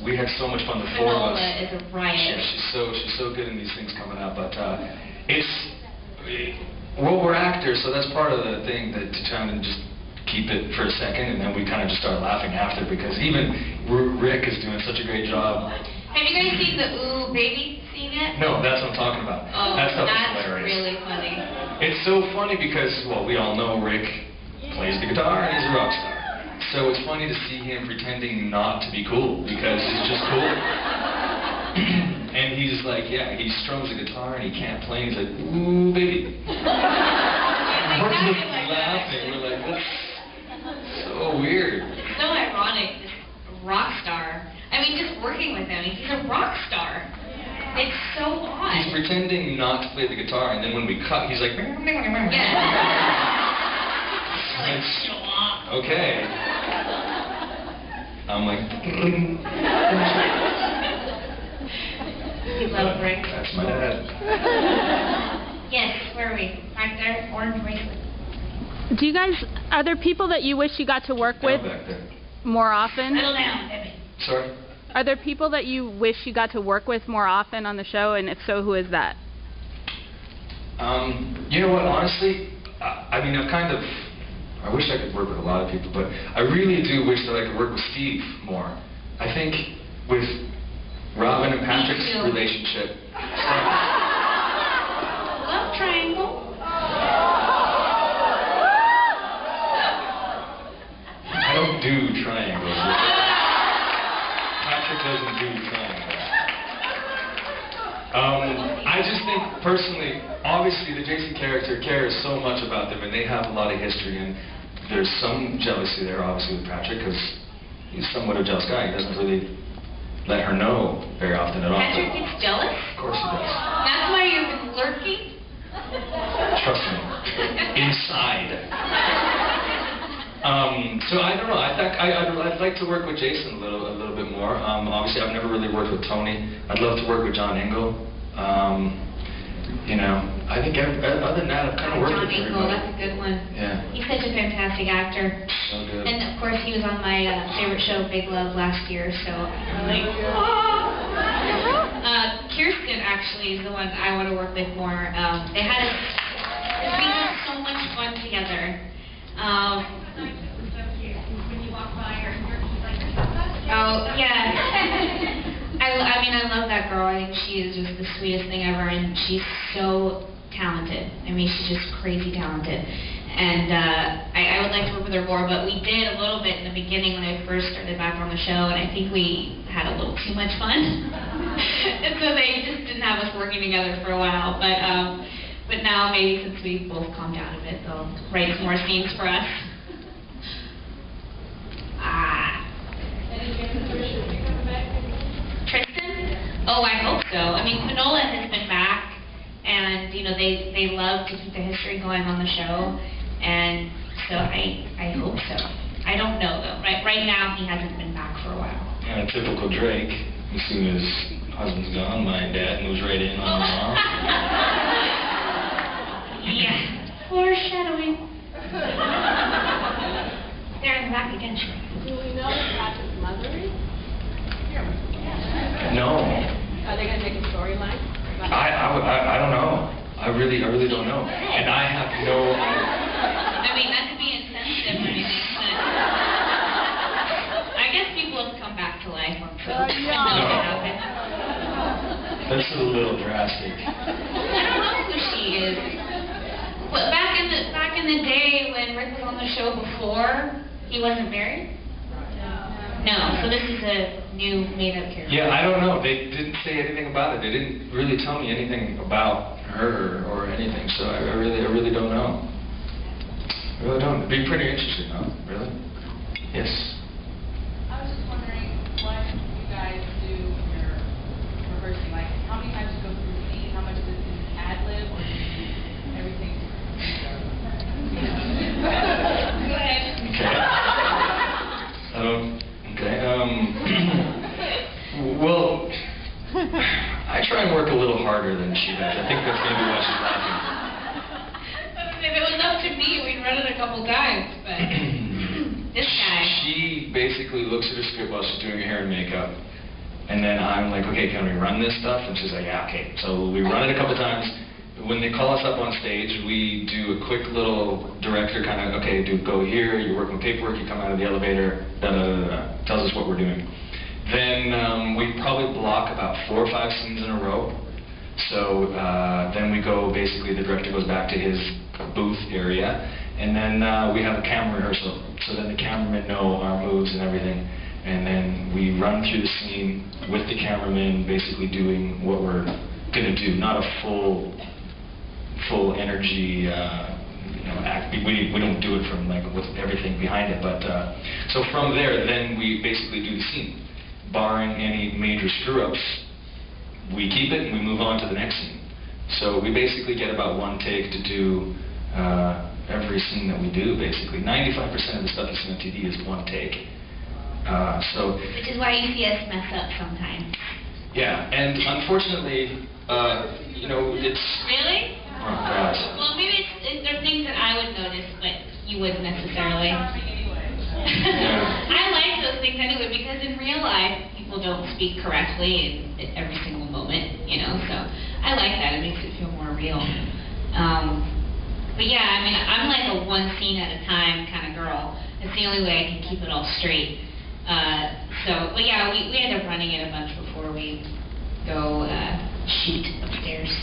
we had so much fun, the four of us. Finola is a riot. Yeah, she's so good in these things coming up, but well, we're actors, so that's part of the thing, that to try and just keep it for a second, and then we kind of just start laughing after, because even Rick is doing such a great job. Have you guys seen the Ooh Baby scene yet? No, that's what I'm talking about. Oh, that stuff that's is hilarious. really funny. It's so funny because, well, we all know Rick plays the guitar and he's a rock star. So it's funny to see him pretending not to be cool, because he's just cool. And he's like, yeah, he strums the guitar and he can't play, and he's like, ooh, baby. And we're just laughing. We're like, that's so weird. It's so ironic, this rock star. I mean, just working with him, he's a rock star. It's so odd. He's pretending not to play the guitar, and then when we cut, he's like, yeah. Like, show off. Okay. I'm like, You love Rick. that's my dad. Yes, where are we? Right there, orange bracelet. Do you guys, are there people that you wish you got to work with Down back there. more often? Settle down, Debbie. Sorry? Are there people that you wish you got to work with more often on the show, and if so, who is that? You know what, honestly, I mean, I wish I could work with a lot of people, but I really do wish that I could work with Steve more. I think with Robin and Patrick's relationship. Love triangle. I don't do triangles. Patrick doesn't do triangles. I just think, personally, obviously the Jason character cares so much about them, and they have a lot of history, and there's some jealousy there, obviously, with Patrick, because he's somewhat a jealous guy. He doesn't really let her know very often at all. Patrick gets jealous? Of course he does. That's why you've been lurking? Trust me. Inside. So I don't know. I'd like to work with Jason a little bit more. Obviously, I've never really worked with Tony. I'd love to work with John Engel. You know, I think other than that, I've kind of worked with everybody. John Engel, that's a good one. Yeah. He's such a fantastic actor. So good. And of course, he was on my favorite show, Big Love, last year. So I'm like, Kirsten actually is the one I want to work with more. We had so much fun together. Oh, yeah. I mean, I love that girl. I think she is just the sweetest thing ever, and she's so talented. I mean, she's just crazy talented. And I would like to work with her more, but we did a little bit in the beginning when I first started back on the show, and I think we had a little too much fun. And so they just didn't have us working together for a while. But now, maybe since we both calmed down a bit, they'll write some more scenes for us. Tristan? Oh, I hope so. I mean, Finola has been back, and you know they love to keep the history going on the show, and so I hope so. I don't know though. Right now he hasn't been back for a while. Yeah, typical Drake. As soon as husband's gone, my dad moves right in on his mom. Yeah, foreshadowing. They're in the back again, sure. Do we know if Patrick's mother is? No. Are they going to make a storyline? I don't know. I really don't know. And I have no idea. I mean, not to be insensitive or anything, but I guess people have come back to life on film. No. That's a little drastic. I don't know who she is. But back in the day when Rick was on the show before, he wasn't married? No, so this is a new made-up character. Yeah, I don't know. They didn't say anything about it. They didn't really tell me anything about her or anything, so I really don't know. I really don't. It'd be pretty interesting, huh? Really? Yes. I was just wondering what you guys do when you're rehearsing. Like, how many times you go through the scene? How much of this is ad-lib, or do you do everything? Go ahead. Okay. Well, I try and work a little harder than she does. I think that's maybe why she's laughing. If it was up to me, we'd run it a couple times, but this guy. She basically looks at her script while she's doing her hair and makeup, I'm like, okay, can we run this stuff? And she's like, yeah, okay. So we run it a couple times. When they call us up on stage, we do a quick little director kind of, okay, go here, you're working with paperwork, you come out of the elevator, da-da-da-da, tells us what we're doing. Then we probably block about 4 or 5 scenes in a row. So then we go, basically the director goes back to his booth area, and then we have a camera rehearsal. So then the cameramen know our moves and everything. And then we run through the scene with the cameraman basically doing what we're going to do, not a full energy act. We don't do it from like with everything behind it, but so from there then we basically do the scene. Barring any major screw-ups, we keep it and we move on to the next scene. So we basically get about 1 take to do every scene that we do, basically. 95% of the stuff you see on TV is 1 take. Which is why you see us mess up sometimes. Yeah, and unfortunately, it's... Really? Oh, gosh. Well, maybe there's things that I would notice, but you wouldn't necessarily. I like those things anyway, because in real life, people don't speak correctly in every single moment, so I like that. It makes it feel more real. But yeah, I mean, I'm like a 1 scene at a time kind of girl. It's the only way I can keep it all straight. But yeah, we end up running it a bunch before we go shoot upstairs.